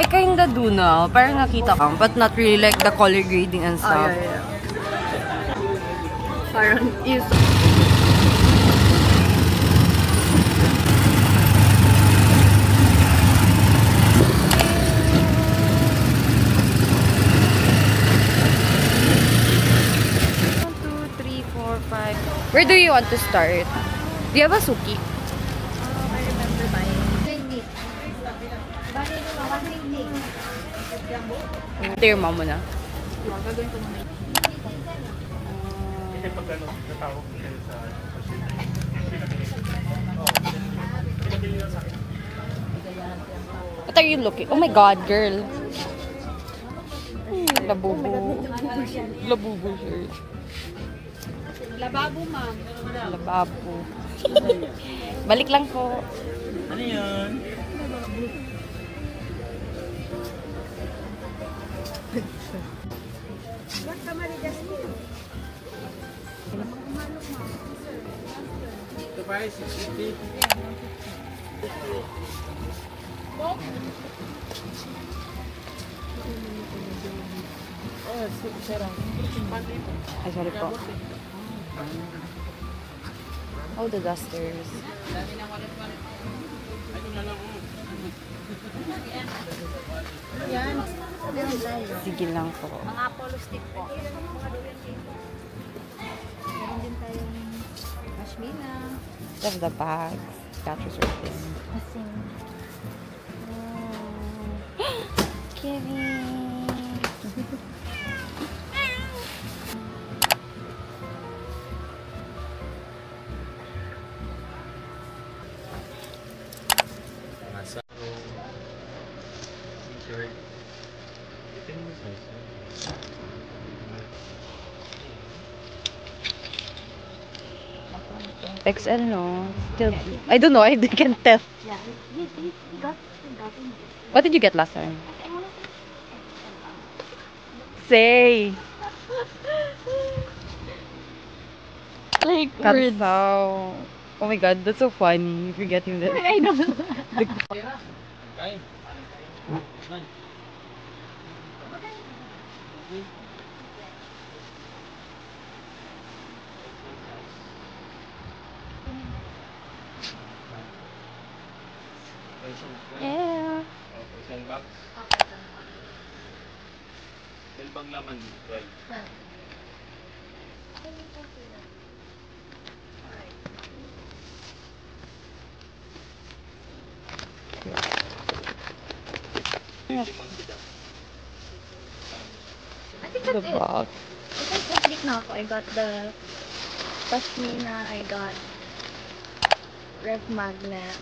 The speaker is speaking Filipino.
kinda do now. Parang nakita ko. But not really like the color grading and stuff. Yeah. Parang is... Where do you want to start? Do you have a suki? I remember buying. Ito yung mama na. Gagawin ko naman. Kasi pag ano, natawag kayo sa What are you looking? Oh my god, girl. Labubo. Labubo shirt. Lababo, ma'am. Lababo. Balik lang po. Ano yun? Ito pa ay 650. Ay, sorry po. Oh, the dusters. Yan. Sige lang po. Mga Apollo stick po. Meron din tayong pashmina. Love the bags. Catcher's everything. Asing. Kevin. XL, no? Still, I don't know. I can't tell. Yeah. He got it. What did you get last time? Say. Like That's how. Oh my god, that's so funny. You're getting that. I know. Yeah. Isang box. Dalbang laman. 12. I think that's The it. box. I think complete na ako. I got the pashmina. I got ref magnet.